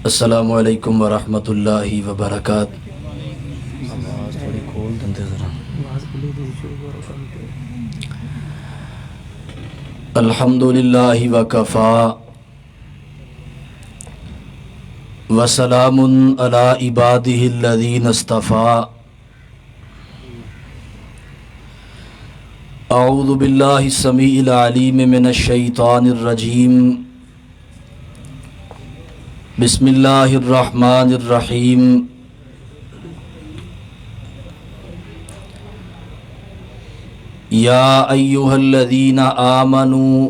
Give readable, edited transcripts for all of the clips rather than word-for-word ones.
السلام علیکم ورحمۃ اللہ وبرکاتہ۔ الحمد للہ وکفا وسلام علی عبادہ الذین اصطفیٰ۔ اعوذ باللہ السمیع العلیم من الشیطان الرجیم، بسم اللہ الرحمن الرحیم۔ یا ایہا الذین آمنوا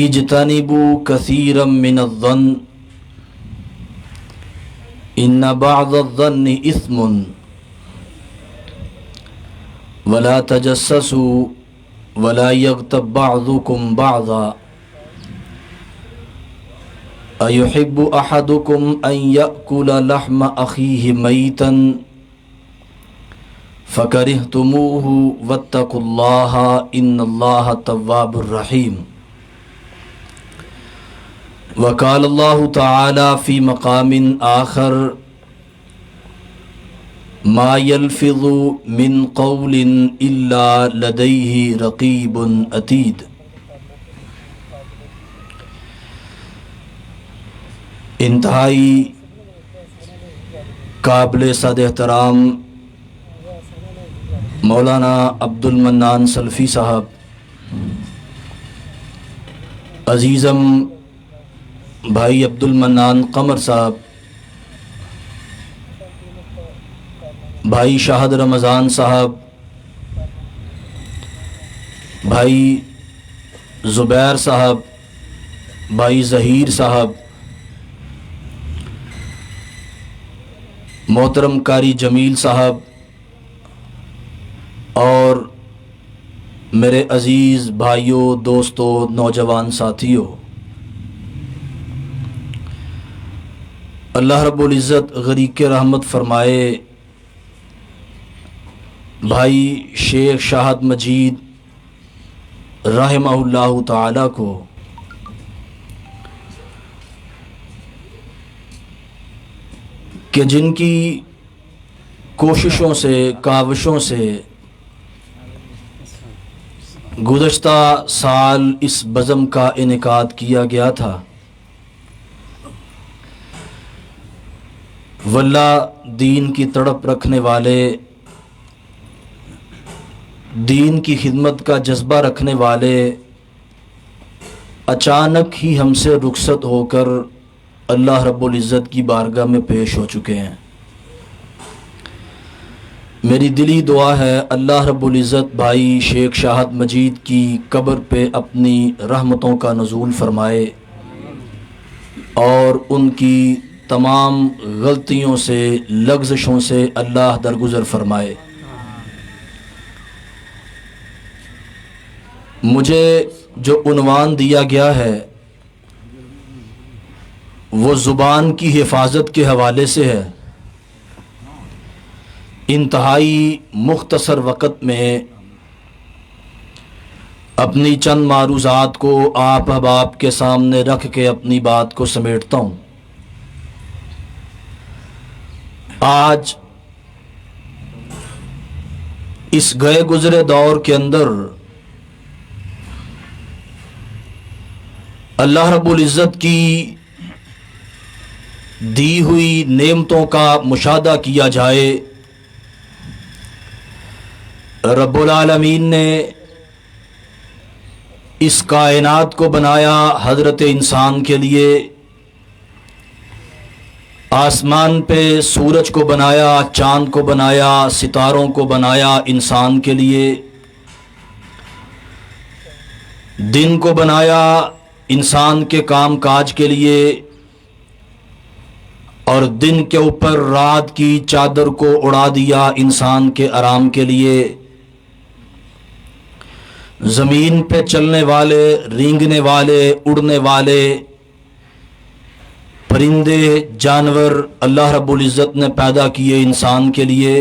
اجتنبوا کثیرا من الظن ان بعض الظن اثم ولا تجسسوا ولا یغتب بعضکم بعضا ایحب احدکم ان یأکل لحم اخیہ میتا فکرہتموہ واتقوا اللہ ان اللہ تواب الرحیم۔ وقال اللہ تعالی فی مقام آخر ما یلفظ من قول الا لدیہ رقیب عتید۔ انتہائی قابل صد احترام مولانا عبد المنان سلفی صاحب، عزیزم بھائی عبد المنان قمر صاحب، بھائی شاہد رمضان صاحب، بھائی زبیر صاحب، بھائی ظہیر صاحب، محترم قاری جمیل صاحب اور میرے عزیز بھائیوں، دوستوں، نوجوان ساتھیوں، اللہ رب العزت غریق رحمت فرمائے بھائی شیخ شاہد مجید رحمہ اللہ تعالی کو کہ جن کی کوششوں سے، کاوشوں سے گزشتہ سال اس بزم کا انعقاد کیا گیا تھا، واللہ دین کی تڑپ رکھنے والے، دین کی خدمت کا جذبہ رکھنے والے اچانک ہی ہم سے رخصت ہو کر اللہ رب العزت کی بارگاہ میں پیش ہو چکے ہیں۔ میری دلی دعا ہے اللہ رب العزت بھائی شیخ شاہد مجید کی قبر پہ اپنی رحمتوں کا نزول فرمائے اور ان کی تمام غلطیوں سے، لغزشوں سے اللہ درگزر فرمائے۔ مجھے جو عنوان دیا گیا ہے وہ زبان کی حفاظت کے حوالے سے ہے۔ انتہائی مختصر وقت میں اپنی چند معروضات کو آپ احباب کے سامنے رکھ کے اپنی بات کو سمیٹتا ہوں۔ آج اس گئے گزرے دور کے اندر اللہ رب العزت کی دی ہوئی نعمتوں کا مشاہدہ کیا جائے۔ رب العالمین نے اس کائنات کو بنایا حضرت انسان کے لیے، آسمان پہ سورج کو بنایا، چاند کو بنایا، ستاروں کو بنایا انسان کے لیے، دن کو بنایا انسان کے کام کاج کے لیے، اور دن کے اوپر رات کی چادر کو اڑا دیا انسان کے آرام کے لیے۔ زمین پہ چلنے والے، رینگنے والے، اڑنے والے پرندے، جانور اللہ رب العزت نے پیدا کیے انسان کے لیے،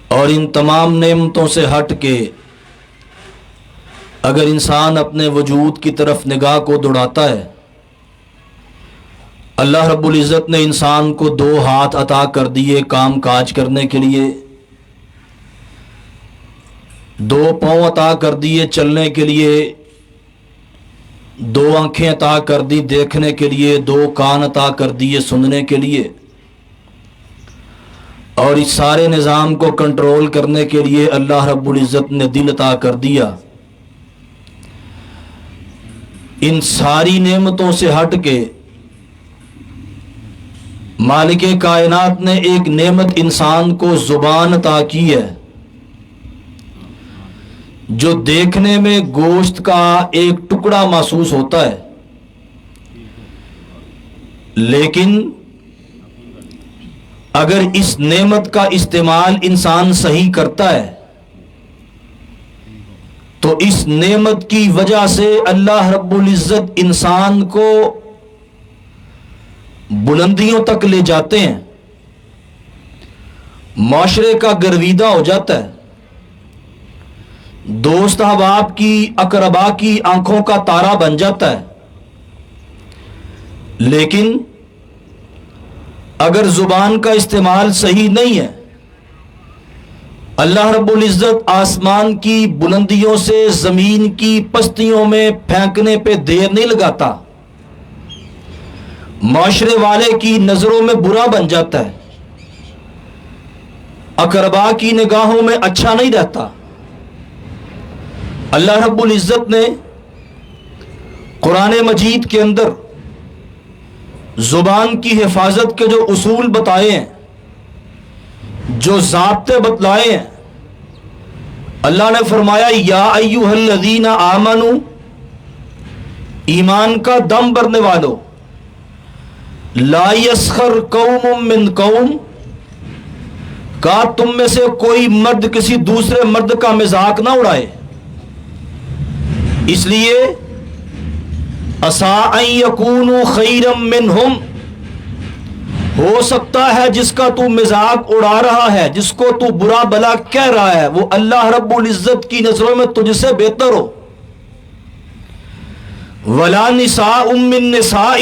اور ان تمام نعمتوں سے ہٹ کے اگر انسان اپنے وجود کی طرف نگاہ کو دوڑاتا ہے، اللہ رب العزت نے انسان کو 2 ہاتھ عطا کر دیے کام کاج کرنے کے لیے، 2 پاؤں عطا کر دیے چلنے کے لیے، 2 آنکھیں عطا کر دی دیکھنے کے لیے، 2 کان عطا کر دیے سننے کے لیے، اور اس سارے نظام کو کنٹرول کرنے کے لیے اللہ رب العزت نے دل عطا کر دیا۔ ان ساری نعمتوں سے ہٹ کے مالک کائنات نے ایک نعمت انسان کو زبان عطا کی ہے، جو دیکھنے میں گوشت کا ایک ٹکڑا محسوس ہوتا ہے، لیکن اگر اس نعمت کا استعمال انسان صحیح کرتا ہے تو اس نعمت کی وجہ سے اللہ رب العزت انسان کو بلندیوں تک لے جاتے ہیں، معاشرے کا گرویدہ ہو جاتا ہے، دوست احباب کی اقربا کی آنکھوں کا تارا بن جاتا ہے۔ لیکن اگر زبان کا استعمال صحیح نہیں ہے، اللہ رب العزت آسمان کی بلندیوں سے زمین کی پستیوں میں پھینکنے پہ دیر نہیں لگاتا، معاشرے والے کی نظروں میں برا بن جاتا ہے، اقربا کی نگاہوں میں اچھا نہیں رہتا۔ اللہ رب العزت نے قرآن مجید کے اندر زبان کی حفاظت کے جو اصول بتائے ہیں، جو ضابطے بتلائے ہیں، اللہ نے فرمایا یا ایھا الذین آمنوا، ایمان کا دم بھرنے والو، لا یسخر قوم من قوم، کہا تم میں سے کوئی مرد کسی دوسرے مرد کا مذاق نہ اڑائے، اس لیے عسیٰ ان یکونوا خیرا منہم، ہو سکتا ہے جس کا تو مذاق اڑا رہا ہے، جس کو تو برا بلا کہہ رہا ہے، وہ اللہ رب العزت کی نظروں میں تجھ سے بہتر ہو۔ ولا نساء من نساء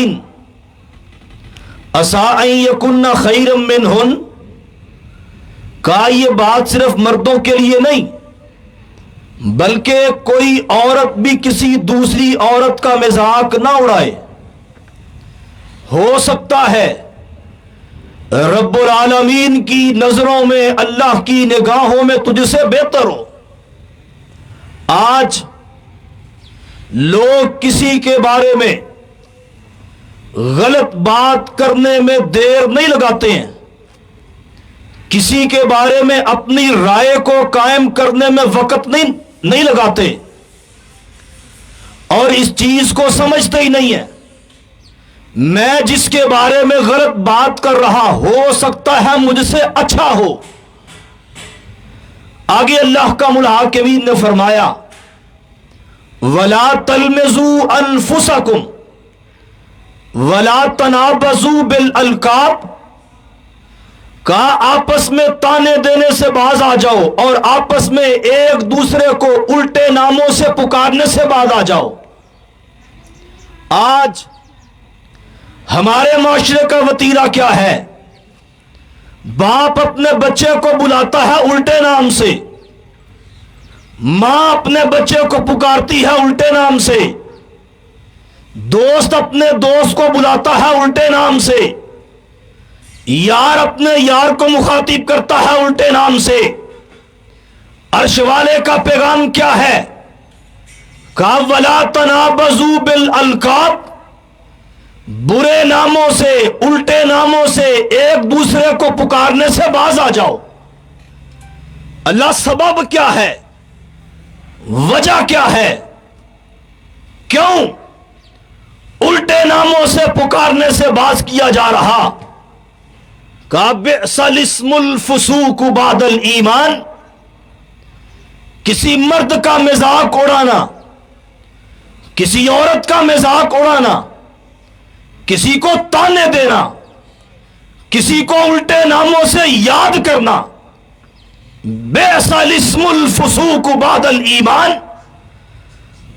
عسیٰ ان یکن خیرا منہن، کہا یہ بات صرف مردوں کے لیے نہیں بلکہ کوئی عورت بھی کسی دوسری عورت کا مذاق نہ اڑائے، ہو سکتا ہے رب العالمین کی نظروں میں، اللہ کی نگاہوں میں تجھ سے بہتر ہو۔ آج لوگ کسی کے بارے میں غلط بات کرنے میں دیر نہیں لگاتے ہیں، کسی کے بارے میں اپنی رائے کو قائم کرنے میں وقت نہیں لگاتے، اور اس چیز کو سمجھتے ہی نہیں ہے میں جس کے بارے میں غلط بات کر رہا ہو سکتا ہے مجھ سے اچھا ہو۔ آگے اللہ کا ملاحقین نے فرمایا وَلَا تَلْمِزُوا أَنفُسَكُمْ وَلَا تَنَابَزُوا بِالْأَلْقَابِ، کہا آپس میں تانے دینے سے باز آ جاؤ اور آپس میں ایک دوسرے کو الٹے ناموں سے پکارنے سے باز آ جاؤ۔ آج ہمارے معاشرے کا وتیرہ کیا ہے؟ باپ اپنے بچے کو بلاتا ہے الٹے نام سے، ماں اپنے بچے کو پکارتی ہے الٹے نام سے، دوست اپنے دوست کو بلاتا ہے الٹے نام سے، یار اپنے یار کو مخاطب کرتا ہے الٹے نام سے۔ عرش والے کا پیغام کیا ہے؟ کہا وَلَا تَنَابَزُوا بِالْأَلْقَابِ، برے ناموں سے، الٹے ناموں سے ایک دوسرے کو پکارنے سے باز آ جاؤ۔ اللہ سبب کیا ہے؟ وجہ کیا ہے؟ کیوں الٹے ناموں سے پکارنے سے باز کیا جا رہا؟ کہا بئس الاسم الفسوق بعد الایمان، کسی مرد کا مذاق اڑانا، کسی عورت کا مذاق اڑانا، کسی کو تانے دینا، کسی کو الٹے ناموں سے یاد کرنا، بئس الاسم الفسوق بعد الایمان،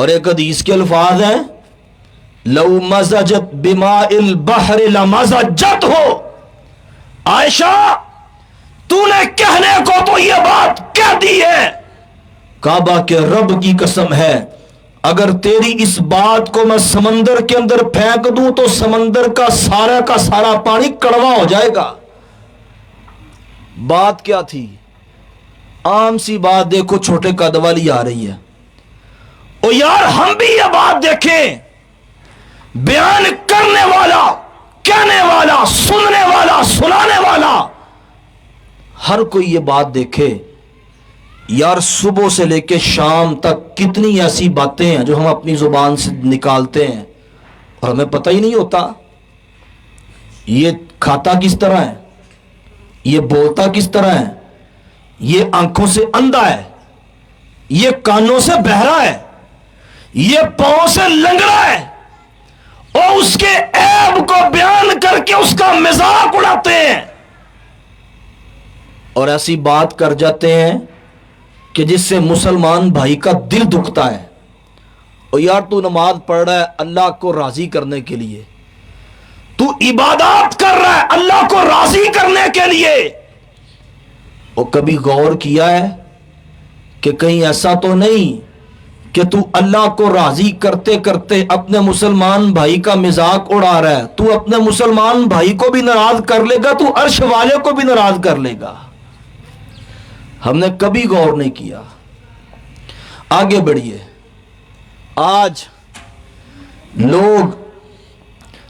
اور ایک حدیث کے الفاظ ہیں لو مزجت بماء البحر لمزجت ہو. عائشہ تو نے کہنے کو تو یہ بات کہہ دی ہے، کعبہ کے رب کی قسم ہے اگر تیری اس بات کو میں سمندر کے اندر پھینک دوں تو سمندر کا سارا پانی کڑوا ہو جائے گا. بات کیا تھی؟ عام سی بات، دیکھو چھوٹے قد والی آ رہی ہے. او یار ہم بھی یہ بات دیکھیں، بیان کرنے والا، کہنے والا، سننے والا، سنانے والا، ہر کوئی یہ بات دیکھے. یار صبح سے لے کے شام تک کتنی ایسی باتیں ہیں جو ہم اپنی زبان سے نکالتے ہیں اور ہمیں پتہ ہی نہیں ہوتا. یہ کھاتا کس طرح ہے، یہ بولتا کس طرح ہے، یہ آنکھوں سے اندھا ہے، یہ کانوں سے بہرا ہے، یہ پاؤں سے لنگڑا ہے، اور اس کے عیب کو بیان کر کے اس کا مذاق اڑاتے ہیں اور ایسی بات کر جاتے ہیں کہ جس سے مسلمان بھائی کا دل دکھتا ہے. اور یار تو نماز پڑھ رہا ہے اللہ کو راضی کرنے کے لیے، تو عبادات کر رہا ہے اللہ کو راضی کرنے کے لیے، اور کبھی غور کیا ہے کہ کہیں ایسا تو نہیں کہ تو اللہ کو راضی کرتے کرتے اپنے مسلمان بھائی کا مذاق اڑا رہا ہے؟ تو اپنے مسلمان بھائی کو بھی ناراض کر لے گا، تو عرش والے کو بھی ناراض کر لے گا. ہم نے کبھی غور نہیں کیا. آگے بڑھیے. آج لوگ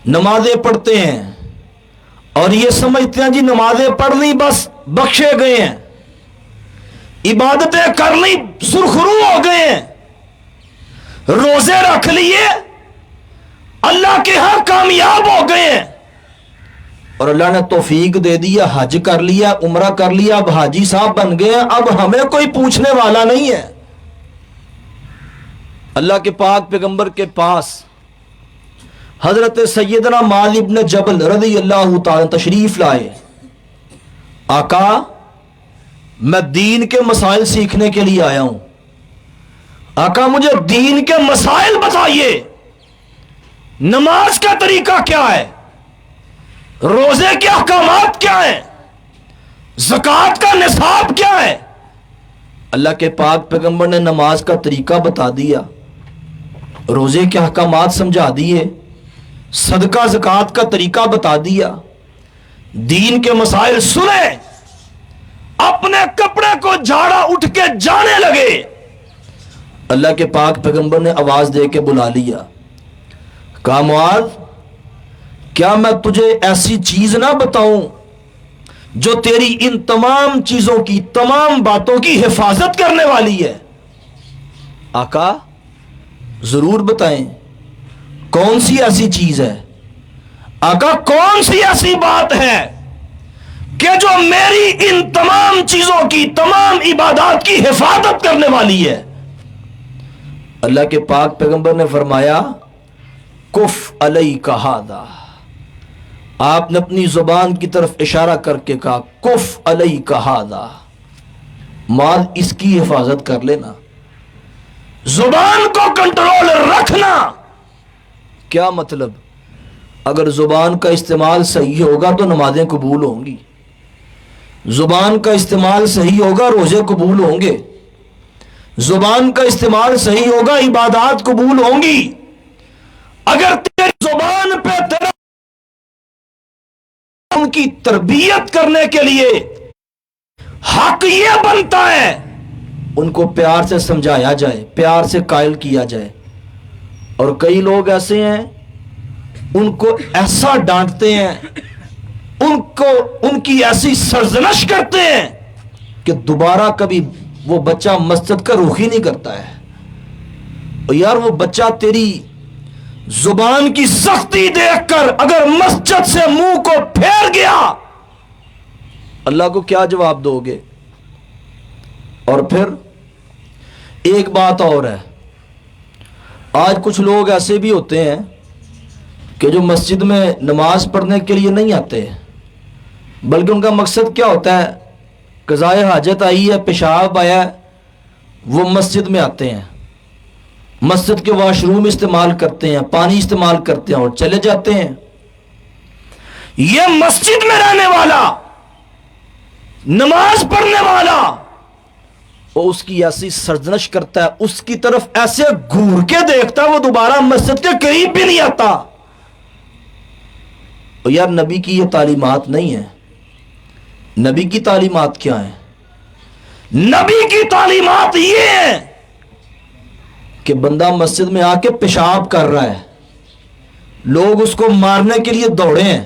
نمازیں پڑھتے ہیں اور یہ سمجھتے ہیں جی نمازیں پڑھ لی بس بخشے گئے ہیں، عبادتیں کر لی سرخرو ہو گئے ہیں، روزے رکھ لیے اللہ کے ہاں کامیاب ہو گئے ہیں، اور اللہ نے توفیق دے دیا، حج کر لیا، عمرہ کر لیا، اب حاجی صاحب بن گئے ہیں، اب ہمیں کوئی پوچھنے والا نہیں ہے. اللہ کے پاک پیغمبر کے پاس حضرت سیدنا معاذ ابن جبل رضی اللہ تعالی تشریف لائے. آقا میں دین کے مسائل سیکھنے کے لیے آیا ہوں، آقا مجھے دین کے مسائل بتائیے، نماز کا طریقہ کیا ہے، روزے کے احکامات کیا ہیں، زکوٰۃ کا نصاب کیا ہے. اللہ کے پاک پیغمبر نے نماز کا طریقہ بتا دیا، روزے کے احکامات سمجھا دیے، صدقہ زکوٰۃ کا طریقہ بتا دیا، دین کے مسائل سنے، اپنے کپڑے کو جھاڑا اٹھ کے جانے لگے. اللہ کے پاک پیغمبر نے آواز دے کے بلا لیا، کہا معاذ کیا میں تجھے ایسی چیز نہ بتاؤں جو تیری ان تمام چیزوں کی، تمام باتوں کی حفاظت کرنے والی ہے؟ آقا ضرور بتائیں، کون سی ایسی چیز ہے؟ آقا کون سی ایسی بات ہے کہ جو میری ان تمام چیزوں کی، تمام عبادات کی حفاظت کرنے والی ہے؟ اللہ کے پاک پیغمبر نے فرمایا کف علیک ھذا. آپ نے اپنی زبان کی طرف اشارہ کر کے کہا کف علیک ھذا، معاذ اس کی حفاظت کر لینا، زبان کو کنٹرول رکھنا. کیا مطلب؟ اگر زبان کا استعمال صحیح ہوگا تو نمازیں قبول ہوں گی، زبان کا استعمال صحیح ہوگا روزے قبول ہوں گے، زبان کا استعمال صحیح ہوگا عبادات قبول ہوں گی. اگر تیری زبان پہ تیرا ان کی تربیت کرنے کے لیے حق یہ بنتا ہے ان کو پیار سے سمجھایا جائے، پیار سے قائل کیا جائے. اور کئی لوگ ایسے ہیں ان کو ایسا ڈانٹتے ہیں، ان کی ایسی سرزنش کرتے ہیں کہ دوبارہ کبھی وہ بچہ مسجد کا رخ ہی نہیں کرتا ہے. اور یار وہ بچہ تیری زبان کی سختی دیکھ کر اگر مسجد سے منہ کو پھیر گیا، اللہ کو کیا جواب دو گے؟ اور پھر ایک بات اور ہے، آج کچھ لوگ ایسے بھی ہوتے ہیں کہ جو مسجد میں نماز پڑھنے کے لیے نہیں آتے، بلکہ ان کا مقصد کیا ہوتا ہے، قضائے حاجت آئی ہے، پیشاب آیا ہے، وہ مسجد میں آتے ہیں. مسجد کے واش روم استعمال کرتے ہیں، پانی استعمال کرتے ہیں اور چلے جاتے ہیں۔ یہ مسجد میں رہنے والا، نماز پڑھنے والا، وہ اس کی ایسی سرزنش کرتا ہے، اس کی طرف ایسے گھور کے دیکھتا ہے، وہ دوبارہ مسجد کے قریب بھی نہیں آتا۔ اور یار نبی کی یہ تعلیمات نہیں ہے۔ نبی کی تعلیمات کیا ہیں؟ نبی کی تعلیمات یہ ہیں کہ بندہ مسجد میں آ کے پیشاب کر رہا ہے، لوگ اس کو مارنے کے لیے دوڑے ہیں،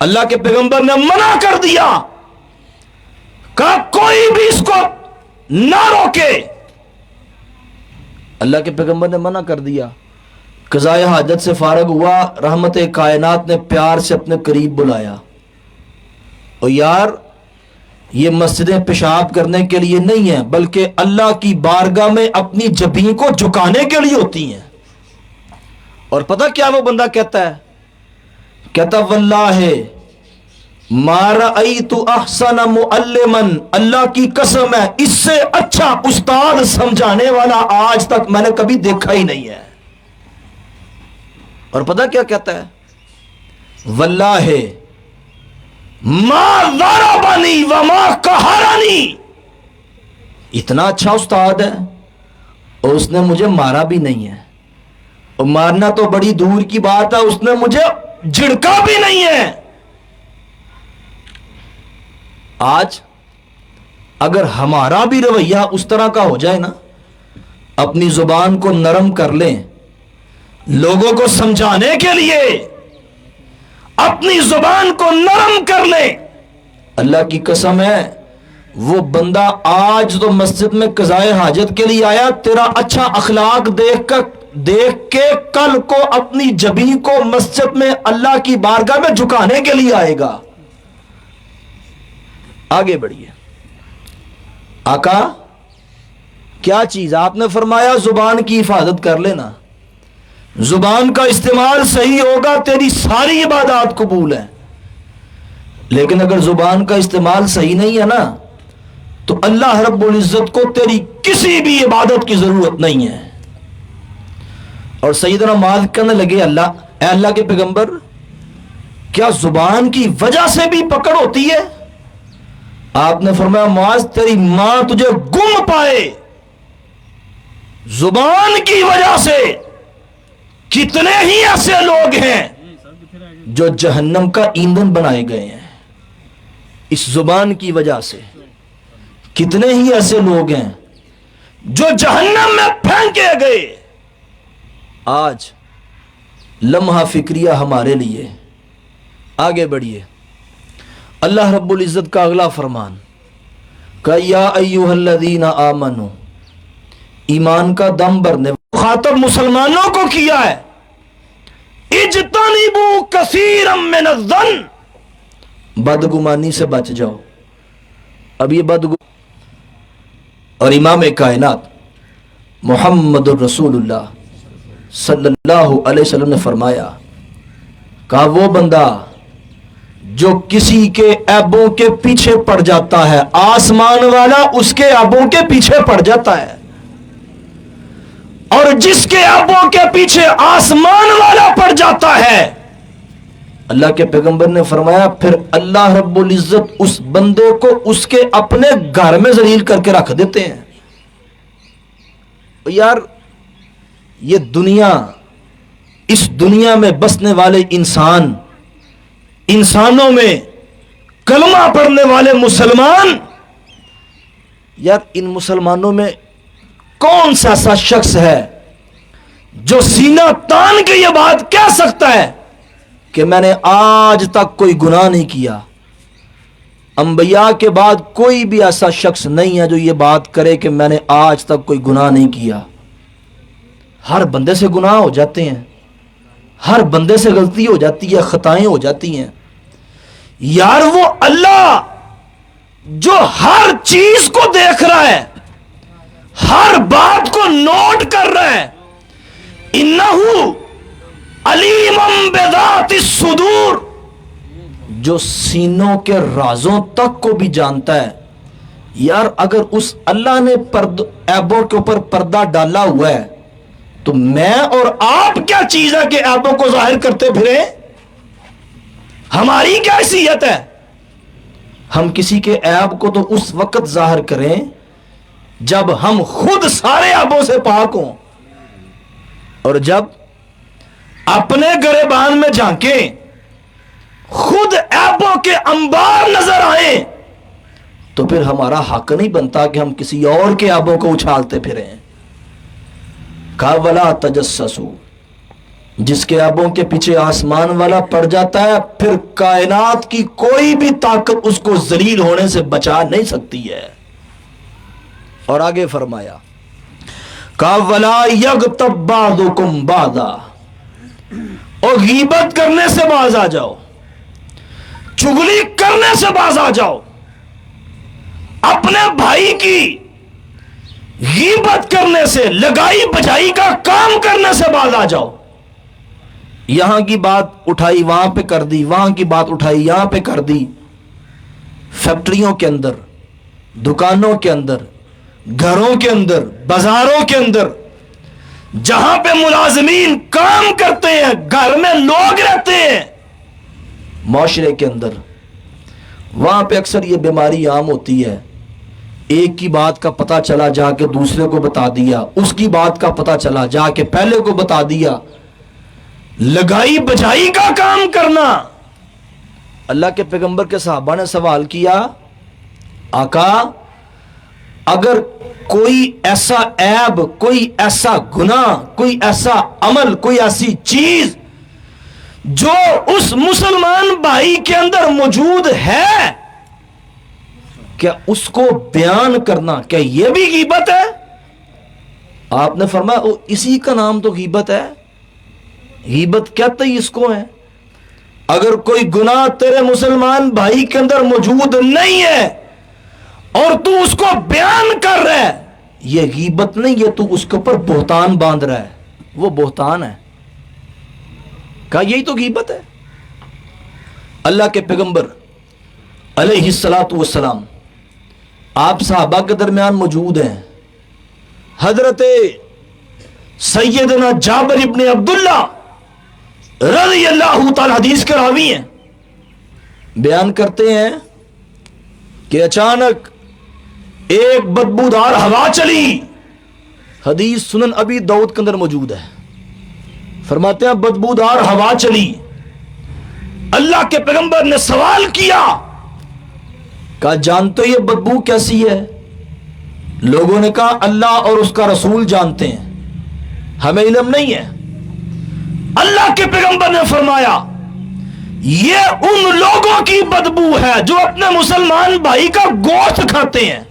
اللہ کے پیغمبر نے منع کر دیا، کہا کوئی بھی اس کو نہ روکے۔ اللہ کے پیغمبر نے منع کر دیا، قضائے حاجت سے فارغ ہوا، رحمت کائنات نے پیار سے اپنے قریب بلایا۔ اور یار یہ مسجدیں پیشاب کرنے کے لیے نہیں ہیں، بلکہ اللہ کی بارگاہ میں اپنی جبین کو جھکانے کے لیے ہوتی ہیں۔ اور پتہ کیا وہ بندہ کہتا ہے؟ کہتا واللہ ما رأیت احسن معلما، اللہ کی قسم ہے اس سے اچھا استاد سمجھانے والا آج تک میں نے کبھی دیکھا ہی نہیں ہے۔ اور پتہ کیا کہتا ہے؟ واللہ ما ضربنی وما قہرنی، اتنا اچھا استاد ہے اور اس نے مجھے مارا بھی نہیں ہے، اور مارنا تو بڑی دور کی بات ہے، اس نے مجھے جھڑکا بھی نہیں ہے۔ آج اگر ہمارا بھی رویہ اس طرح کا ہو جائے نا، اپنی زبان کو نرم کر لیں، لوگوں کو سمجھانے کے لیے اپنی زبان کو نرم کر لیں، اللہ کی قسم ہے وہ بندہ آج تو مسجد میں قضائے حاجت کے لیے آیا، تیرا اچھا اخلاق دیکھ کے کل کو اپنی جبین کو مسجد میں اللہ کی بارگاہ میں جھکانے کے لیے آئے گا۔ آگے بڑھیے۔ آقا کیا چیز آپ نے فرمایا؟ زبان کی حفاظت کر لینا، زبان کا استعمال صحیح ہوگا تیری ساری عبادات قبول ہیں، لیکن اگر زبان کا استعمال صحیح نہیں ہے نا تو اللہ رب العزت کو تیری کسی بھی عبادت کی ضرورت نہیں ہے۔ اور سیدنا معاذ کہنے لگے اے اللہ کے پیغمبر، کیا زبان کی وجہ سے بھی پکڑ ہوتی ہے؟ آپ نے فرمایا معاذ تیری ماں تجھے گم پائے، زبان کی وجہ سے کتنے ہی ایسے لوگ ہیں جو جہنم کا ایندھن بنائے گئے ہیں، اس زبان کی وجہ سے کتنے ہی ایسے لوگ ہیں جو جہنم میں پھینکے گئے۔ آج لمحہ فکریہ ہمارے لیے۔ آگے بڑھیے۔ اللہ رب العزت کا اگلا فرمان کہ یا ایھا الذین آمنوا، ایمان کا دم بھرنے، خاطب مسلمانوں کو کیا ہے، اجتنبوا کثیرا من الظن، بدگمانی سے بچ جاؤ۔ اب یہ اور امام کائنات محمد الرسول اللہ صلی اللہ علیہ وسلم نے فرمایا، کہا وہ بندہ جو کسی کے عیبوں کے پیچھے پڑ جاتا ہے، آسمان والا اس کے عیبوں کے پیچھے پڑ جاتا ہے، اور جس کے عیبوں کے پیچھے آسمان والا پڑ جاتا ہے، اللہ کے پیغمبر نے فرمایا پھر اللہ رب العزت اس بندے کو اس کے اپنے گھر میں ذلیل کر کے رکھ دیتے ہیں۔ یار یہ دنیا، اس دنیا میں بسنے والے انسانوں میں کلمہ پڑھنے والے مسلمان، یار ان مسلمانوں میں کون سا ایسا شخص ہے جو سینہ تان کے یہ بات کہہ سکتا ہے کہ میں نے آج تک کوئی گناہ نہیں کیا؟ انبیاء کے بعد کوئی بھی ایسا شخص نہیں ہے جو یہ بات کرے کہ میں نے آج تک کوئی گناہ نہیں کیا۔ ہر بندے سے گناہ ہو جاتے ہیں، ہر بندے سے غلطی ہو جاتی ہے، خطائیں ہو جاتی ہیں۔ یار وہ اللہ جو ہر چیز کو دیکھ رہا ہے، ہر بات کو نوٹ کر رہا ہے، انہو علیم بذات الصدور، جو سینوں کے رازوں تک کو بھی جانتا ہے۔ یار اگر اس اللہ نے عیبوں کے اوپر پردہ ڈالا ہوا ہے تو میں اور آپ کیا چیز ہے کہ عیبوں کو ظاہر کرتے پھریں؟ ہماری کیا حیثیت ہے؟ ہم کسی کے عیب کو تو اس وقت ظاہر کریں جب ہم خود سارے عیبوں سے پاک ہوں، اور جب اپنے گریبان میں جھانکیں، خود عیبوں کے انبار نظر آئیں، تو پھر ہمارا حق نہیں بنتا کہ ہم کسی اور کے عیبوں کو اچھالتے پھریں۔ کہا وَلَا تَجَسَّسُوا، جس کے عیبوں کے پیچھے آسمان والا پڑ جاتا ہے، پھر کائنات کی کوئی بھی طاقت اس کو ذلیل ہونے سے بچا نہیں سکتی ہے۔ اور آگے فرمایا کہا وَلَا يَغْتَبْ بَعْضُكُمْ بَعْضًا، اور غیبت کرنے سے باز آ جاؤ، چغلی کرنے سے باز آ جاؤ، اپنے بھائی کی غیبت کرنے سے، لگائی بجائی کا کام کرنے سے باز آ جاؤ۔ یہاں کی بات اٹھائی وہاں پہ کر دی، وہاں کی بات اٹھائی یہاں پہ کر دی، فیکٹریوں کے اندر، دکانوں کے اندر، گھروں کے اندر، بازاروں کے اندر، جہاں پہ ملازمین کام کرتے ہیں، گھر میں لوگ رہتے ہیں، معاشرے کے اندر، وہاں پہ اکثر یہ بیماری عام ہوتی ہے۔ ایک کی بات کا پتہ چلا جا کے دوسرے کو بتا دیا، اس کی بات کا پتہ چلا جا کے پہلے کو بتا دیا، لگائی بجائی کا کام کرنا۔ اللہ کے پیغمبر کے صحابہ نے سوال کیا، آقا اگر کوئی ایسا عیب، کوئی ایسا گناہ، کوئی ایسا عمل، کوئی ایسی چیز جو اس مسلمان بھائی کے اندر موجود ہے، کیا اس کو بیان کرنا کیا یہ بھی غیبت ہے؟ آپ نے فرمایا اسی کا نام تو غیبت ہے، غیبت کہتے ہی اس کو ہے۔ اگر کوئی گناہ تیرے مسلمان بھائی کے اندر موجود نہیں ہے اور تو اس کو بیان کر رہا ہے، یہ غیبت نہیں، یہ تو اس کے اوپر بہتان باندھ رہا ہے، وہ بہتان ہے۔ کہا یہی تو غیبت ہے۔ اللہ کے پیغمبر علیہ الصلاۃ والسلام آپ صحابہ کے درمیان موجود ہیں، حضرت سیدنا جابر ابن عبداللہ رضی اللہ تعالی حدیث کے راوی ہیں، بیان کرتے ہیں کہ اچانک ایک بدبودار ہوا چلی، حدیث سنن ابی داؤد کے اندر موجود ہے، فرماتے ہیں بدبودار ہوا چلی، اللہ کے پیغمبر نے سوال کیا، کہا جانتے ہو یہ بدبو کیسی ہے؟ لوگوں نے کہا اللہ اور اس کا رسول جانتے ہیں، ہمیں علم نہیں ہے۔ اللہ کے پیغمبر نے فرمایا یہ ان لوگوں کی بدبو ہے جو اپنے مسلمان بھائی کا گوشت کھاتے ہیں،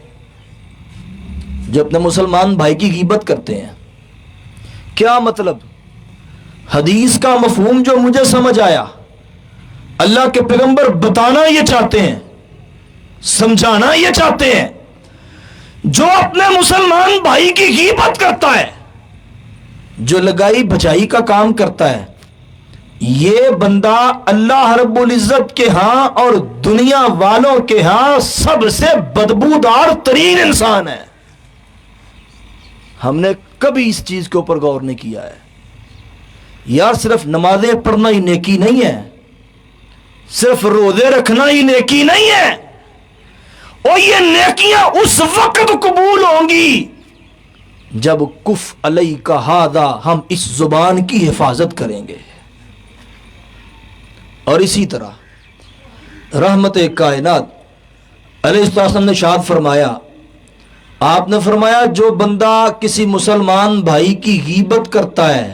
جو اپنے مسلمان بھائی کی غیبت کرتے ہیں۔ کیا مطلب؟ حدیث کا مفہوم جو مجھے سمجھ آیا، اللہ کے پیغمبر بتانا یہ چاہتے ہیں، سمجھانا یہ چاہتے ہیں، جو اپنے مسلمان بھائی کی غیبت کرتا ہے، جو لگائی بچائی کا کام کرتا ہے، یہ بندہ اللہ رب العزت کے ہاں اور دنیا والوں کے ہاں سب سے بدبودار ترین انسان ہے۔ ہم نے کبھی اس چیز کے اوپر غور نہیں کیا ہے۔ یار صرف نمازیں پڑھنا ہی نیکی نہیں ہے، صرف روزے رکھنا ہی نیکی نہیں ہے، اور یہ نیکیاں اس وقت قبول ہوں گی جب کف علیہ کا ہادہ، ہم اس زبان کی حفاظت کریں گے۔ اور اسی طرح رحمت کائنات علیہ السلام نے ارشاد فرمایا، آپ نے فرمایا جو بندہ کسی مسلمان بھائی کی غیبت کرتا ہے،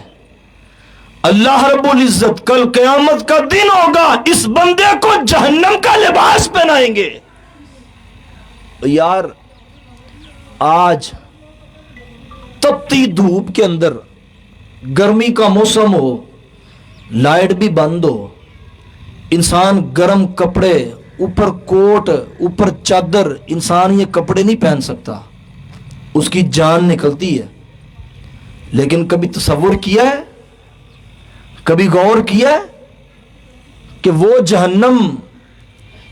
اللہ رب العزت کل قیامت کا دن ہوگا اس بندے کو جہنم کا لباس پہنائیں گے۔ یار آج تپتی دھوپ کے اندر، گرمی کا موسم ہو، لائٹ بھی بند ہو، انسان گرم کپڑے، اوپر کوٹ، اوپر چادر، انسان یہ کپڑے نہیں پہن سکتا، اس کی جان نکلتی ہے۔ لیکن کبھی تصور کیا ہے، کبھی غور کیا ہے کہ وہ جہنم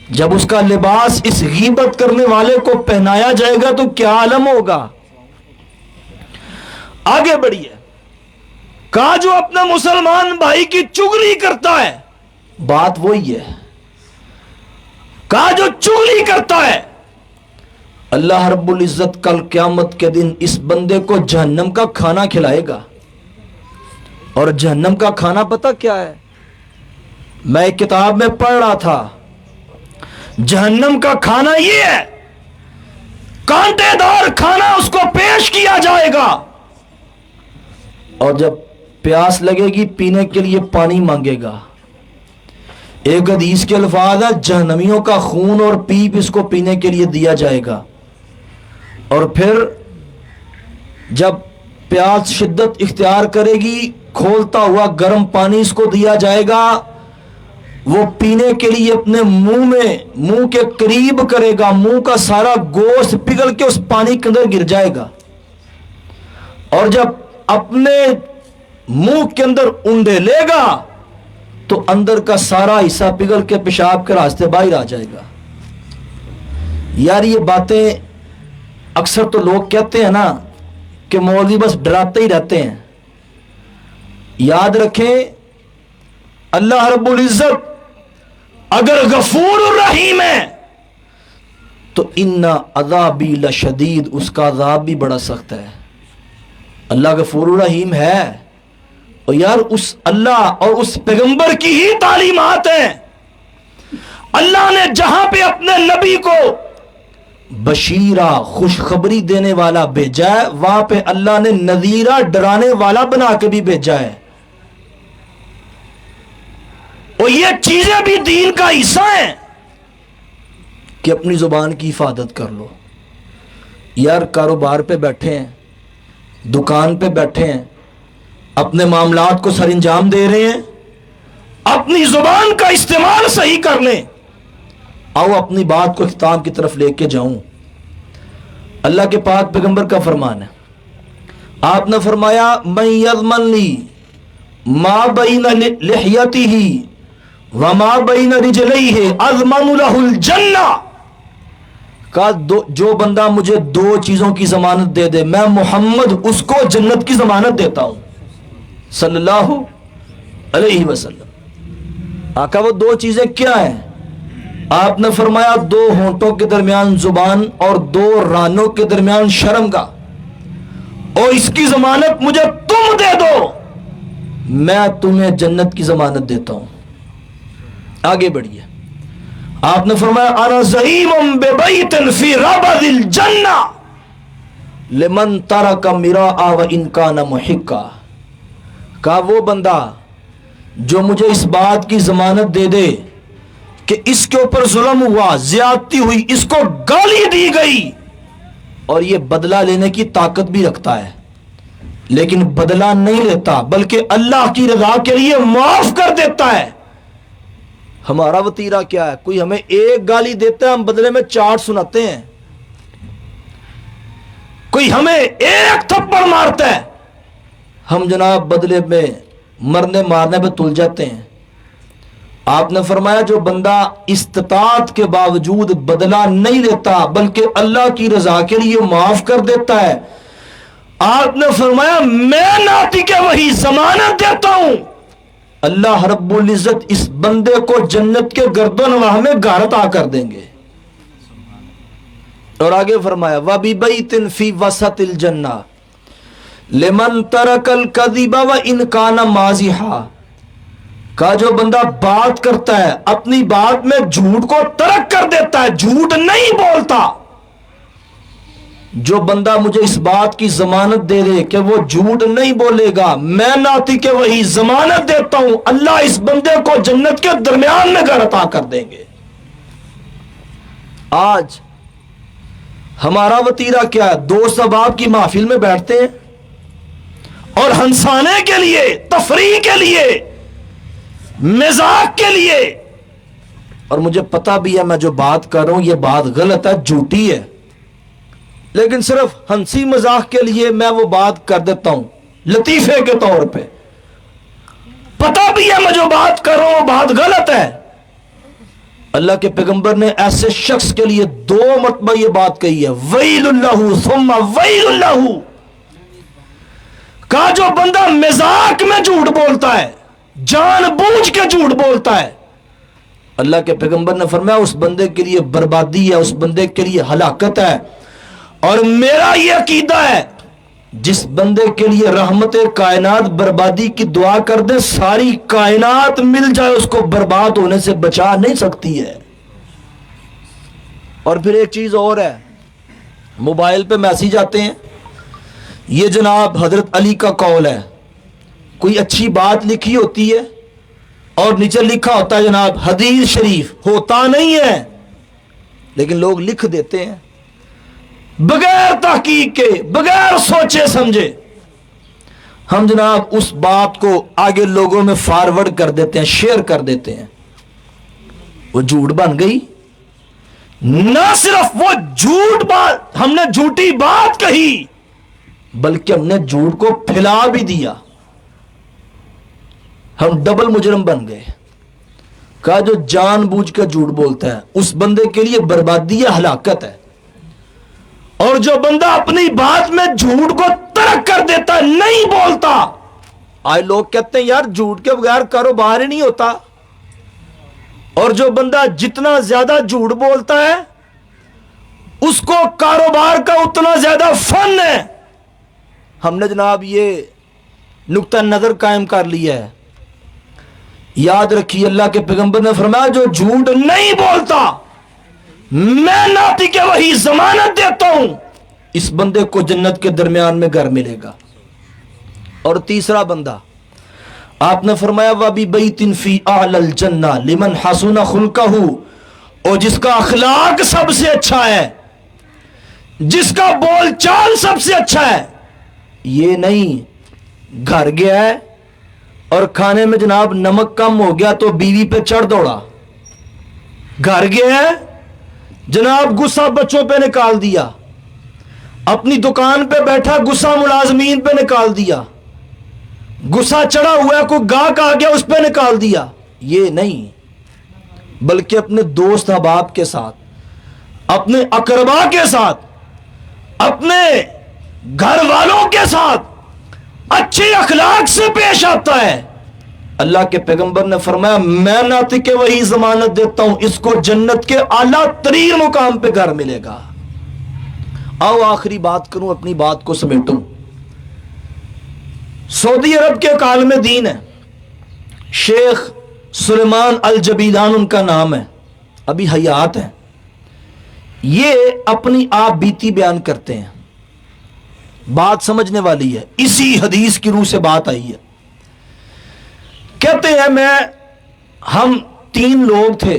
جب اس کا لباس اس غیبت کرنے والے کو پہنایا جائے گا تو کیا عالم ہوگا؟ آگے بڑھیے، کہا جو اپنے مسلمان بھائی کی چغلی کرتا ہے، بات وہی ہے، کہا جو چغلی کرتا ہے، اللہ رب العزت کل قیامت کے دن اس بندے کو جہنم کا کھانا کھلائے گا۔ اور جہنم کا کھانا پتہ کیا ہے؟ میں ایک کتاب میں پڑھ رہا تھا، جہنم کا کھانا یہ ہے، کانٹے دار کھانا اس کو پیش کیا جائے گا، اور جب پیاس لگے گی پینے کے لیے پانی مانگے گا۔ ایک حدیث کے الفاظ ہے، جہنمیوں کا خون اور پیپ اس کو پینے کے لیے دیا جائے گا، اور پھر جب پیاس شدت اختیار کرے گی کھولتا ہوا گرم پانی اس کو دیا جائے گا، وہ پینے کے لیے اپنے منہ کے قریب کرے گا، منہ کا سارا گوشت پگھل کے اس پانی کے اندر گر جائے گا، اور جب اپنے منہ کے اندر اونڈے لے گا تو اندر کا سارا حصہ پگھل کے پیشاب کے راستے باہر آ جائے گا۔ یار یہ باتیں اکثر تو لوگ کہتے ہیں نا کہ مولوی بس ڈراتے ہی رہتے ہیں۔ یاد رکھیں اللہ رب العزت اگر غفور الرحیم ہے تو ان عذابی لشدید، اس کا عذاب بھی بڑا سخت ہے۔ اللہ غفور الرحیم ہے، اور یار اس اللہ اور اس پیغمبر کی ہی تعلیمات ہیں۔ اللہ نے جہاں پہ اپنے نبی کو بشیرہ خوشخبری دینے والا بھیجا ہے، وہاں پہ اللہ نے نذیرہ ڈرانے والا بنا کے بھی بھیجا ہے، اور یہ چیزیں بھی دین کا حصہ ہیں کہ اپنی زبان کی حفاظت کر لو۔ یار کاروبار پہ بیٹھے ہیں، دکان پہ بیٹھے ہیں، اپنے معاملات کو سر انجام دے رہے ہیں، اپنی زبان کا استعمال صحیح کر لیں۔ آؤ اپنی بات کو اختتام کی طرف لے کے جاؤں۔ اللہ کے پاک پیغمبر کا فرمان ہے، آپ نے فرمایا من یضمن لی ما بین لحیتہ وما بین رجلیہ اضمن لہ الجنہ، کہا جو بندہ مجھے دو چیزوں کی ضمانت دے دے میں محمد اس کو جنت کی ضمانت دیتا ہوں صلی اللہ علیہ وسلم۔ آقا وہ دو چیزیں کیا ہیں؟ آپ نے فرمایا دو ہونٹوں کے درمیان زبان اور دو رانوں کے درمیان شرمگاہ، اور اس کی ضمانت مجھے تم دے دو میں تمہیں جنت کی ضمانت دیتا ہوں۔ آگے بڑھیے، آپ نے فرمایا انا زعیم ببیت فی ربض الجنہ لمن ترک مراء وان کان محقا، کہا وہ بندہ جو مجھے اس بات کی ضمانت دے دے کہ اس کے اوپر ظلم ہوا، زیادتی ہوئی، اس کو گالی دی گئی، اور یہ بدلہ لینے کی طاقت بھی رکھتا ہے لیکن بدلہ نہیں لیتا بلکہ اللہ کی رضا کے لیے معاف کر دیتا ہے۔ ہمارا وتیرہ کیا ہے؟ کوئی ہمیں ایک گالی دیتا ہے ہم بدلے میں 4 سناتے ہیں، کوئی ہمیں ایک تھپڑ مارتا ہے ہم جناب بدلے میں مرنے مارنے پہ تل جاتے ہیں۔ آپ نے فرمایا جو بندہ استطاعت کے باوجود بدلہ نہیں لیتا بلکہ اللہ کی رضا کے لیے معاف کر دیتا ہے، آپ نے فرمایا میں ناطق کے وہی ضمانت دیتا ہوں اللہ رب العزت اس بندے کو جنت کے گرد و نواح میں گھر عطا کر دیں گے۔ اور آگے فرمایا وَبِبَيْتٍ فِي وَسَطِ الْجَنَّةِ لِمَنْ تَرَكَ الْكَذِبَ وَإِنْ كَانَ مَازِحًا، کہا جو بندہ بات کرتا ہے اپنی بات میں جھوٹ کو ترک کر دیتا ہے، جھوٹ نہیں بولتا، جو بندہ مجھے اس بات کی ضمانت دے دے کہ وہ جھوٹ نہیں بولے گا میں ناطق کے وہی ضمانت دیتا ہوں اللہ اس بندے کو جنت کے درمیان میں گھر عطا کر دیں گے۔ آج ہمارا وتیرہ کیا ہے؟ دوست احباب کی محفل میں بیٹھتے ہیں اور ہنسانے کے لیے، تفریح کے لیے، مزاح کے لیے، اور مجھے پتا بھی ہے میں جو بات کر رہا ہوں یہ بات غلط ہے، جھوٹی ہے، لیکن صرف ہنسی مزاح کے لیے میں وہ بات کر دیتا ہوں لطیفے کے طور پہ، پتا بھی ہے میں جو بات کر رہا ہوں بات غلط ہے۔ اللہ کے پیغمبر نے ایسے شخص کے لیے 2 مرتبہ یہ بات کہی ہے ویل اللہ ثم ویل اللہ، کہ کہا جو بندہ مذاق میں جھوٹ بولتا ہے، جان بوجھ کے جھوٹ بولتا ہے، اللہ کے پیغمبر نے فرمایا اس بندے کے لیے بربادی ہے، اس بندے کے لیے ہلاکت ہے۔ اور میرا یہ عقیدہ ہے جس بندے کے لیے رحمت کائنات بربادی کی دعا کر دے، ساری کائنات مل جائے اس کو برباد ہونے سے بچا نہیں سکتی ہے۔ اور پھر ایک چیز اور ہے، موبائل پہ میسیج آتے ہیں، یہ جناب حضرت علی کا قول ہے، کوئی اچھی بات لکھی ہوتی ہے اور نیچے لکھا ہوتا ہے جناب حدیث شریف، ہوتا نہیں ہے لیکن لوگ لکھ دیتے ہیں بغیر تحقیق کے، بغیر سوچے سمجھے۔ ہم جناب اس بات کو آگے لوگوں میں فارورڈ کر دیتے ہیں، شیئر کر دیتے ہیں، وہ جھوٹ بن گئی۔ نہ صرف وہ جھوٹ بات، ہم نے جھوٹی بات کہی، بلکہ ہم نے جھوٹ کو پھیلا بھی دیا، ہم ڈبل مجرم بن گئے۔ کہا جو جان بوجھ کے جھوٹ بولتا ہے اس بندے کے لیے بربادی ہے، ہلاکت ہے، اور جو بندہ اپنی بات میں جھوٹ کو ترک کر دیتا ہے، نہیں بولتا۔ آج لوگ کہتے ہیں یار جھوٹ کے بغیر کاروبار ہی نہیں ہوتا، اور جو بندہ جتنا زیادہ جھوٹ بولتا ہے اس کو کاروبار کا اتنا زیادہ فن ہے۔ ہم نے جناب یہ نقطہ نظر قائم کر لیا ہے، یاد رکھیے اللہ کے پیغمبر نے فرمایا جو جھوٹ نہیں بولتا میں ناطق وحی ضمانت دیتا ہوں اس بندے کو جنت کے درمیان میں گھر ملے گا۔ اور تیسرا بندہ آپ نے فرمایا وَبِبَيْتٍ فِي أَعْلَى الْجَنَّةِ لِمَنْ حَسُنَ خُلْقَهُ، اور جس کا اخلاق سب سے اچھا ہے، جس کا بول چال سب سے اچھا ہے، یہ نہیں گھر گیا ہے اور کھانے میں جناب نمک کم ہو گیا تو بیوی پہ چڑھ دوڑا، گھر گیا ہے جناب غصہ بچوں پہ نکال دیا، اپنی دکان پہ بیٹھا غصہ ملازمین پہ نکال دیا، غصہ چڑھا ہوا ہے کوئی گاہک آ گیا اس پہ نکال دیا، یہ نہیں، بلکہ اپنے دوست احباب کے ساتھ، اپنے اقربا کے ساتھ، اپنے گھر والوں کے ساتھ اچھے اخلاق سے پیش آتا ہے۔ اللہ کے پیغمبر نے فرمایا میں ناطق وحی ضمانت دیتا ہوں اس کو جنت کے اعلیٰ ترین مقام پہ گھر ملے گا۔ آؤ آخری بات کروں، اپنی بات کو سمیٹوں۔ سعودی عرب کے ایک عالم دین ہے، شیخ سلیمان الجبیلان ان کا نام ہے، ابھی حیات ہیں۔ یہ اپنی آپ بیتی بیان کرتے ہیں، بات سمجھنے والی ہے، اسی حدیث کی روح سے بات آئی ہے۔ کہتے ہیں ہم 3 لوگ تھے،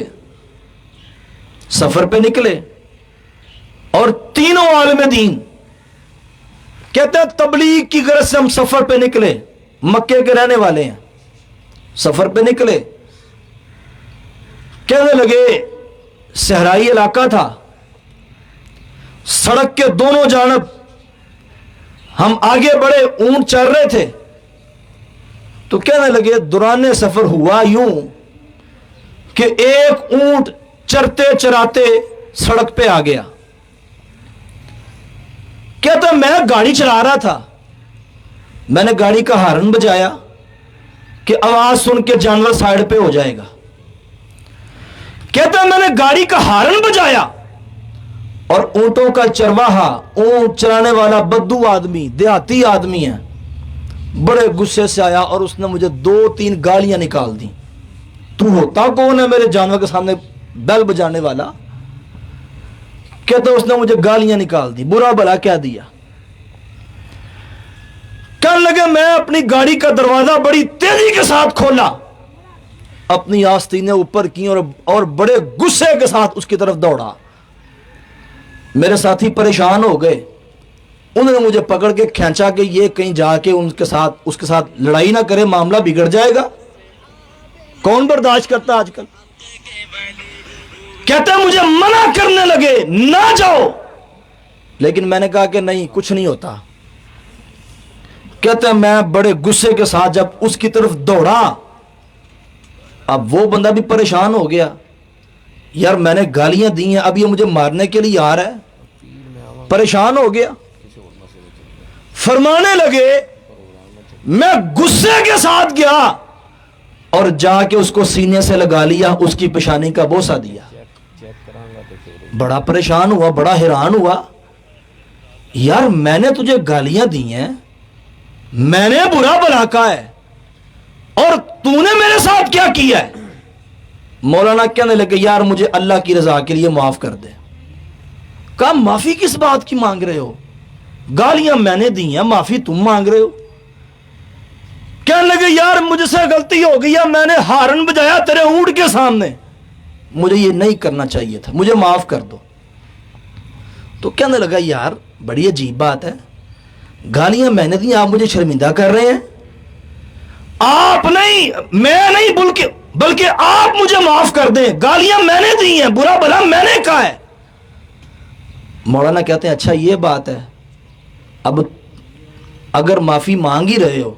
سفر پہ نکلے اور تینوں عالم دین، کہتے ہیں تبلیغ کی غرض سے ہم سفر پہ نکلے، مکے کے رہنے والے ہیں، سفر پہ نکلے، کہنے لگے صحرائی علاقہ تھا، سڑک کے دونوں جانب ہم آگے بڑے، اونٹ چر رہے تھے، تو کہنے لگے دوران سفر ہوا یوں کہ ایک اونٹ چرتے چراتے سڑک پہ آ گیا۔ کہتا میں گاڑی چلا رہا تھا، میں نے گاڑی کا ہارن بجایا کہ آواز سن کے جانور سائیڈ پہ ہو جائے گا۔ کہتا میں نے گاڑی کا ہارن بجایا اور اونٹوں کا چرواہا، اونٹ چرانے والا بدو آدمی، دیہاتی آدمی ہے، بڑے غصے سے آیا اور اس نے مجھے 2-3 گالیاں نکال دی۔ تو ہوتا کون ہے میرے جانور کے سامنے بیل بجانے والا؟ کہتا اس نے مجھے گالیاں نکال دی، برا بھلا کہہ دیا۔ کہنے لگے میں اپنی گاڑی کا دروازہ بڑی تیزی کے ساتھ کھولا، اپنی آستینیں اوپر کی اور بڑے غصے کے ساتھ اس کی طرف دوڑا۔ میرے ساتھی پریشان ہو گئے، انہوں نے مجھے پکڑ کے کھینچا کہ یہ کہیں جا کے اس کے ساتھ لڑائی نہ کرے، معاملہ بگڑ جائے گا۔ کون برداشت کرتا آج کل؟ کہتے ہیں مجھے منع کرنے لگے نہ جاؤ، لیکن میں نے کہا کہ نہیں، کچھ نہیں ہوتا۔ کہتے ہیں میں بڑے غصے کے ساتھ جب اس کی طرف دوڑا، اب وہ بندہ بھی پریشان ہو گیا، یار میں نے گالیاں دی ہیں، اب یہ مجھے مارنے کے لیے آ رہا ہے، پریشان ہو گیا۔ فرمانے لگے میں غصے کے ساتھ گیا اور جا کے اس کو سینے سے لگا لیا, اس کی پیشانی کا بوسہ دیا. بڑا پریشان ہوا, بڑا حیران ہوا, یار میں نے تجھے گالیاں دی ہیں, میں نے برا بھلا کہا ہے, اور تو نے میرے ساتھ کیا کیا ہے؟ مولانا کہنے لگے یار مجھے اللہ کی رضا کے لیے معاف کر دے. کہا معافی کس بات کی مانگ رہے ہو؟ گالیاں میں نے دی ہیں, معافی تم مانگ رہے ہو؟ کہنے لگے یار مجھ سے غلطی ہو گئی ہے, میں نے ہارن بجایا تیرے اونٹ کے سامنے, مجھے یہ نہیں کرنا چاہیے تھا, مجھے معاف کر دو. تو کہنے لگا یار بڑی عجیب بات ہے, گالیاں میں نے دی, آپ مجھے شرمندہ کر رہے ہیں. آپ نہیں, میں نہیں, بلکہ آپ مجھے معاف کر دیں, گالیاں میں نے دی ہیں, برا بھلا میں نے کہا ہے. مولانا کہتے ہیں اچھا یہ بات ہے, اب اگر معافی مانگ ہی رہے ہو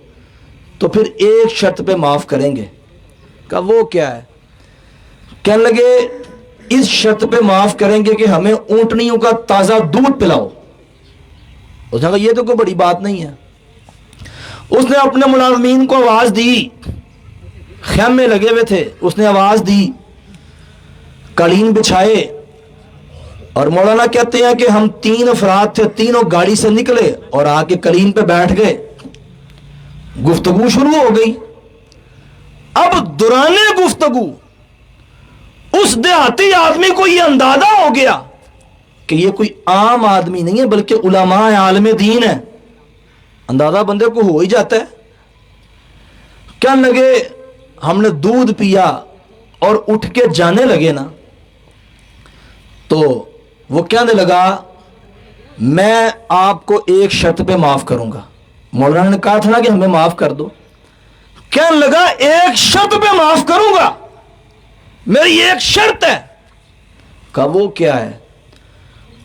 تو پھر ایک شرط پہ معاف کریں گے. کہا وہ کیا ہے؟ کہنے لگے اس شرط پہ معاف کریں گے کہ ہمیں اونٹنیوں کا تازہ دودھ پلاؤ. اس نے کہا یہ تو کوئی بڑی بات نہیں ہے. اس نے اپنے ملازمین کو آواز دی, خیمے لگے ہوئے تھے, اس نے آواز دی, قالین بچھائے, اور مولانا کہتے ہیں کہ ہم 3 افراد تھے, تینوں گاڑی سے نکلے اور آ کے قالین پہ بیٹھ گئے. گفتگو شروع ہو گئی. اب دوران گفتگو اس دیہاتی آدمی کو یہ اندازہ ہو گیا کہ یہ کوئی عام آدمی نہیں ہے بلکہ علماء عالم دین ہے. اندازہ بندے کو ہو ہی جاتا ہے. کہنے لگے ہم نے دودھ پیا اور اٹھ کے جانے لگے نا, تو وہ کہنے لگا میں آپ کو ایک شرط پہ معاف کروں گا. مولانا نے کہا تھا نا کہ ہمیں معاف کر دو. کہنے لگا ایک شرط پہ معاف کروں گا, میری ایک شرط ہے. کہا وہ کیا ہے؟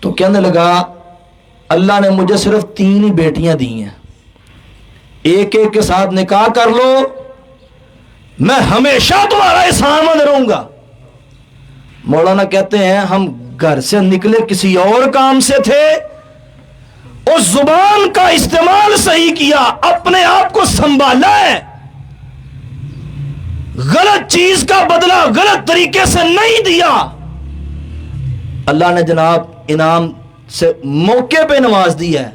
تو کہنے لگا اللہ نے مجھے صرف 3 ہی بیٹیاں دی ہیں, ایک ایک کے ساتھ نکاح کر لو, میں ہمیشہ تمہارا احسان مند رہوں گا. مولانا کہتے ہیں ہم گھر سے نکلے کسی اور کام سے تھے, اس زبان کا استعمال صحیح کیا, اپنے آپ کو سنبھالا ہے, غلط چیز کا بدلہ غلط طریقے سے نہیں دیا. اللہ نے جناب انعام سے موقع پہ نواز دیا ہے,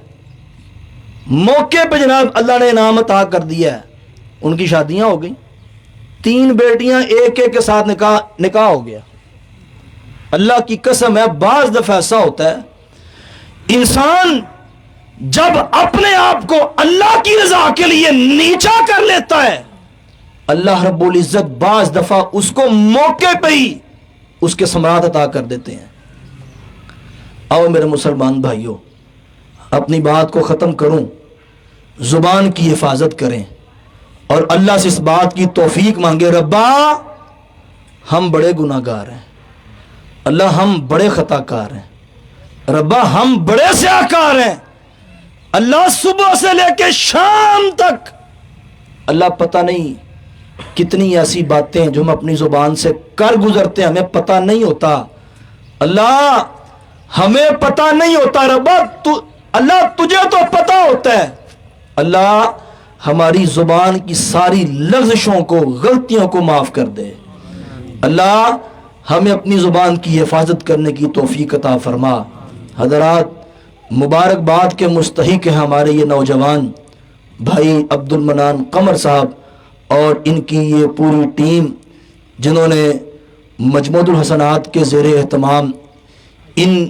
موقع پہ جناب اللہ نے انعام عطا کر دیا ہے. ان کی شادیاں ہو گئیں, 3 بیٹیاں ایک ایک کے ساتھ نکاح ہو گیا. اللہ کی قسم ہے بعض دفعہ ایسا ہوتا ہے انسان جب اپنے آپ کو اللہ کی رضا کے لیے نیچا کر لیتا ہے, اللہ رب العزت بعض دفعہ اس کو موقع پہ ہی اس کے ثمرات عطا کر دیتے ہیں. آؤ میرے مسلمان بھائیوں, اپنی بات کو ختم کروں, زبان کی حفاظت کریں اور اللہ سے اس بات کی توفیق مانگے, ربا ہم بڑے گناہ گار ہیں, اللہ ہم بڑے خطا کار ہیں, ربا ہم بڑے سیاہکار ہیں, اللہ صبح سے لے کے شام تک اللہ پتہ نہیں کتنی ایسی باتیں جو ہم اپنی زبان سے کر گزرتے ہیں, ہمیں پتہ نہیں ہوتا. اللہ ہمیں پتہ نہیں ہوتا, ربا اللہ تجھے تو پتہ ہوتا ہے. اللہ ہماری زبان کی ساری لغزشوں کو, غلطیوں کو معاف کر دے. اللہ ہمیں اپنی زبان کی حفاظت کرنے کی توفیق عطا فرما. حضرات مبارکباد کے مستحق ہیں ہمارے یہ نوجوان بھائی عبد المنان قمر صاحب اور ان کی یہ پوری ٹیم جنہوں نے مجموعۃ الحسنات کے زیر اہتمام ان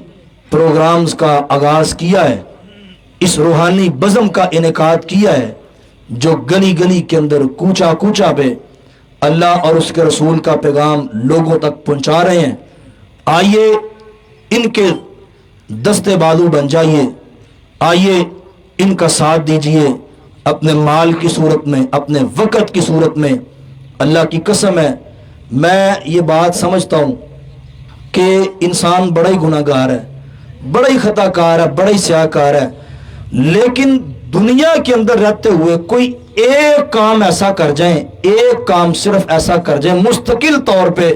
پروگرامز کا آغاز کیا ہے, اس روحانی بزم کا انعقاد کیا ہے, جو گلی گلی کے اندر کوچا کوچا پہ اللہ اور اس کے رسول کا پیغام لوگوں تک پہنچا رہے ہیں. آئیے ان کے دستے بازو بن جائیے, آئیے ان کا ساتھ دیجئے, اپنے مال کی صورت میں, اپنے وقت کی صورت میں. اللہ کی قسم ہے میں یہ بات سمجھتا ہوں کہ انسان بڑا ہی گناہ گار ہے, بڑا ہی خطا کار ہے, بڑا ہی سیاہ کار ہے, لیکن دنیا کے اندر رہتے ہوئے کوئی ایک کام ایسا کر جائیں, ایک کام صرف ایسا کر جائیں مستقل طور پہ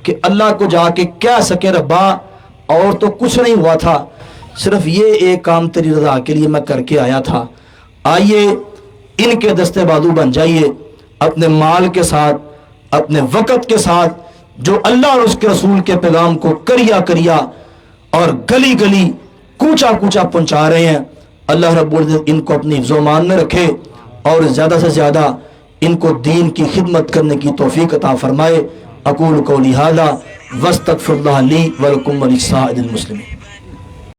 کہ اللہ کو جا کے کہہ سکے ربا اور تو کچھ نہیں ہوا تھا, صرف یہ ایک کام تیری رضا کے لیے میں کر کے آیا تھا. آئیے ان کے دستے بازو بن جائیے، اپنے مال کے ساتھ، اپنے وقت کے ساتھ جو اللہ اور اس کے رسول کے پیغام کو کریا کریا اور گلی گلی کوچا کوچا پہنچا رہے ہیں، اللہ رب العزت ان کو اپنی حفظ و امان میں رکھے اور زیادہ سے زیادہ ان کو دین کی خدمت کرنے کی توفیق عطا فرمائے۔ اقول قولی ھذا واستغفر اللہ لی ولکم ولسائر المسلمین۔